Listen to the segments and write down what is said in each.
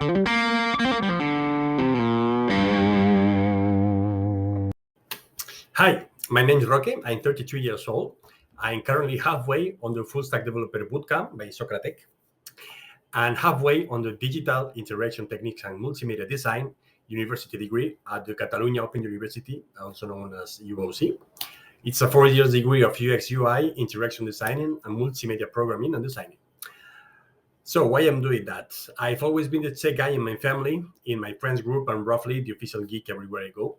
Hi, my name is Roque. I'm 32 years old. I'm currently halfway on the Full-Stack Developer Bootcamp by SocraTech and halfway on the Digital Interaction Techniques and Multimedia Design University degree at the Catalonia Open University, also known as UOC. It's a 4-year degree of UX UI, interaction designing, and multimedia programming and designing. So why I'm doing that? I've always been the tech guy in my family, in my friends group, and roughly the official geek everywhere I go.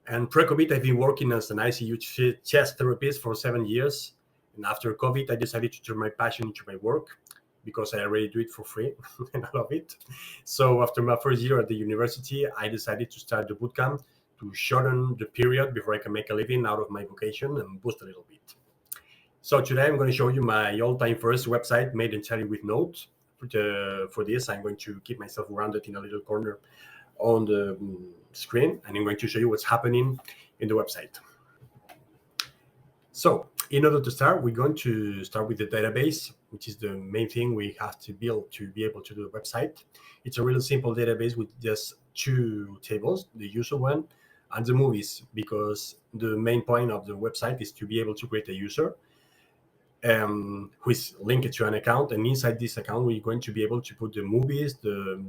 And pre-COVID, I've been working as an ICU chest therapist for 7 years. And after COVID, I decided to turn my passion into my work because I already do it for free and I love it. So after my first year at the university, I decided to start the bootcamp to shorten the period before I can make a living out of my vocation and boost a little bit. So today I'm going to show you my all-time first website made entirely with Node. For this, I'm going to keep myself grounded in a little corner on the screen, and I'm going to show you what's happening in the website. So in order to start, we're going to start with the database, which is the main thing we have to build to be able to do the website. It's a really simple database with just 2 tables, the user one and the movies, because the main point of the website is to be able to create a user who is linked to an account, and inside this account we're going to be able to put the movies, the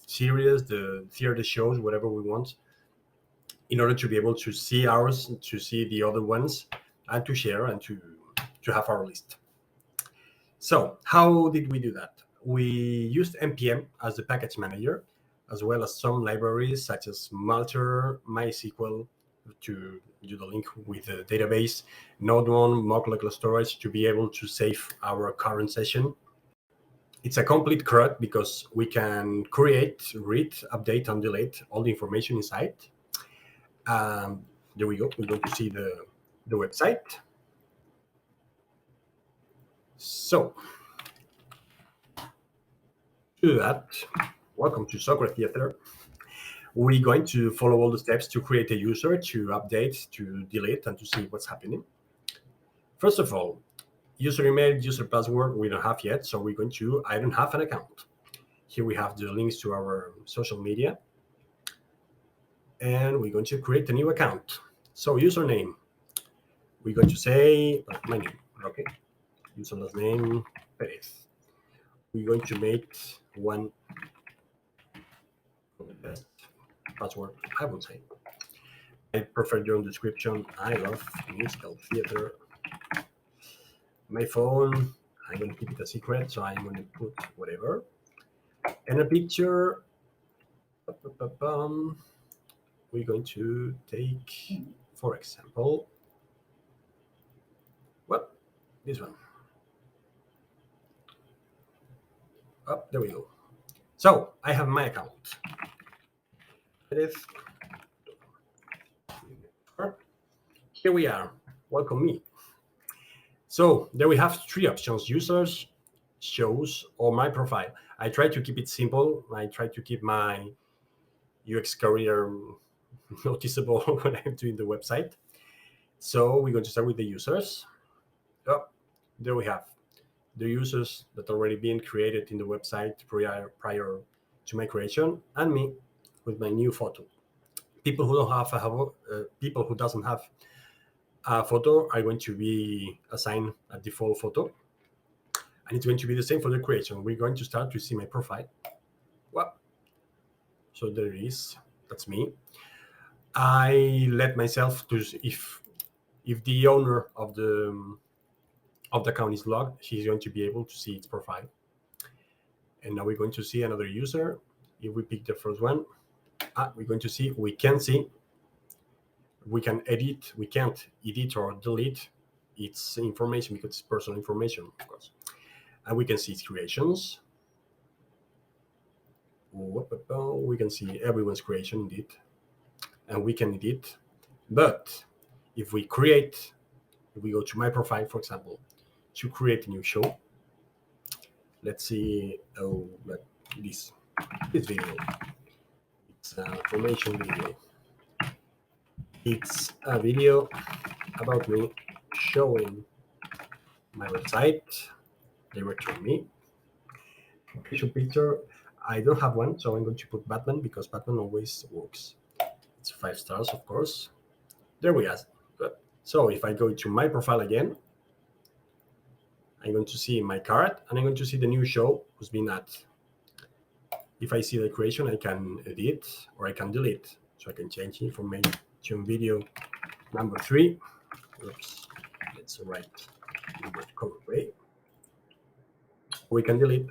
series, the theater shows, whatever we want, in order to be able to see ours, to see the other ones, and to share and to have our list. So how did we do that? We used npm as the package manager, as well as some libraries such as Malter, MySQL, to do the link with the database, Node1, mock local storage to be able to save our current session. It's a complete CRUD because we can create, read, update, and delete all the information inside. There we go. We're going to see the website. So to do that, welcome to Soccer Theater. We're going to follow all the steps to create a user, to update, to delete, and to see what's happening. First of all, user email, user password, we don't have yet. So we're going to, I don't have an account. Here we have the links to our social media. And we're going to create a new account. So username, we're going to say, my name, Roque. User last name, Pérez. We're going to make one best password, I would say. I prefer your description. I love musical theater. My phone, I'm going to keep it a secret, so I'm going to put whatever. And a picture, we're going to take, for example, what? This one. Oh, there we go. So I have my account. Here we are. Welcome me. So there we have 3 options: users, shows, or my profile. I try to keep it simple. I try to keep my UX career noticeable when I'm doing the website. So we're going to start with the users. Oh, there we have the users that already been created in the website prior to my creation, and me with my new photo. People who don't have people who doesn't have a photo are going to be assigned a default photo, and it's going to be the same for the creation. We're going to start to see my profile. Well, so there it is. That's me. I let myself to, if the owner of the account is logged, she's going to be able to see its profile. And now we're going to see another user. If we pick the first one, we're going to see, we can edit, we can't edit or delete its information because it's personal information, of course. And we can see its creations. We can see everyone's creation indeed. And we can edit. But if we go to my profile, for example, to create a new show, let's see, this video. It's an information video. It's a video about me showing my website, directly me. Picture. I don't have one, so I'm going to put Batman because Batman always works. It's 5 stars, of course. There we are. Good. So if I go to my profile again, I'm going to see my card, and I'm going to see the new show who's been added. If I see the creation, I can edit or I can delete. So I can change information video number 3. Oops, let's write the correct way. We can delete.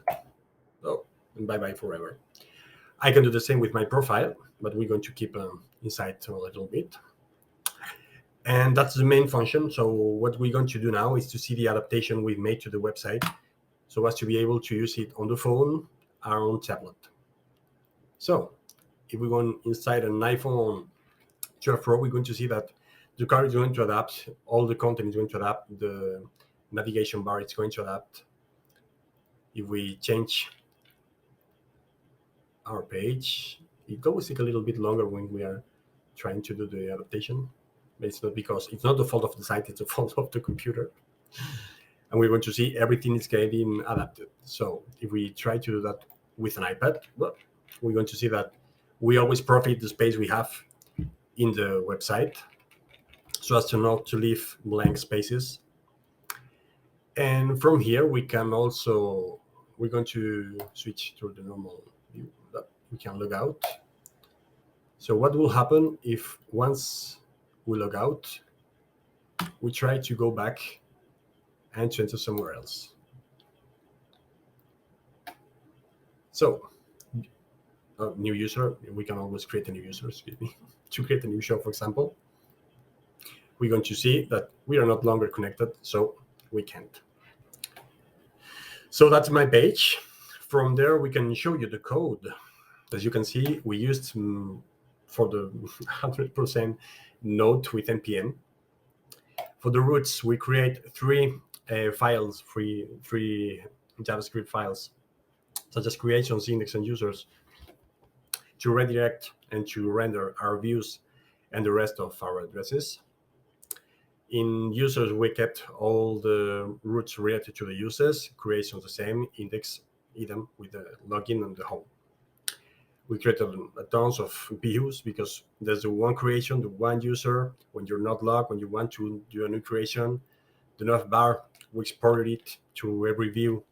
Oh, and bye-bye forever. I can do the same with my profile, but we're going to keep inside a little bit. And that's the main function. So what we're going to do now is to see the adaptation we've made to the website so as to be able to use it on the phone or on tablet. So if we go inside an iPhone 12 Pro, we're going to see that the card is going to adapt, all the content is going to adapt, the navigation bar is going to adapt. If we change our page, it always takes a little bit longer when we are trying to do the adaptation. But it's not because it's not the fault of the site, it's the fault of the computer. And we're going to see everything is getting adapted. So if we try to do that with an iPad, well, we're going to see that we always profit the space we have in the website so as to not to leave blank spaces. And from here, we can also, we're going to switch to the normal view. We can log out. So what will happen if once we log out, we try to go back and to enter somewhere else? So new user, we can always create a new user, excuse me, to create a new show, for example. We're going to see that we are not longer connected, so we can't. So that's my page. From there, we can show you the code. As you can see, we used for the 100% Node with NPM. For the roots, we create 3 files, three JavaScript files, such as creations, index, and users, to redirect and to render our views and the rest of our addresses. In users, we kept all the roots related to the users, creations the same, index idem with the login and the home. We created a tons of views because there's the one creation, the one user. When you're not logged, when you want to do a new creation, the nav bar, we exported it to every view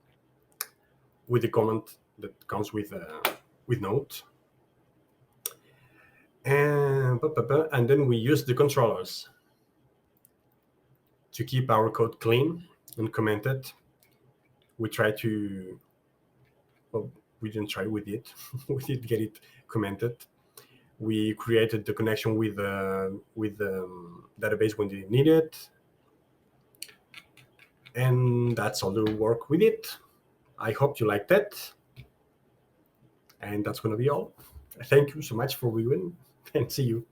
with the comment that comes with Node. And then we use the controllers to keep our code clean and commented. We try to, well, we didn't try, we did. We did get it commented. We created the connection with the database when they need it. And that's all the work we did. I hope you liked it. And that's going to be all. Thank you so much for viewing, and see you.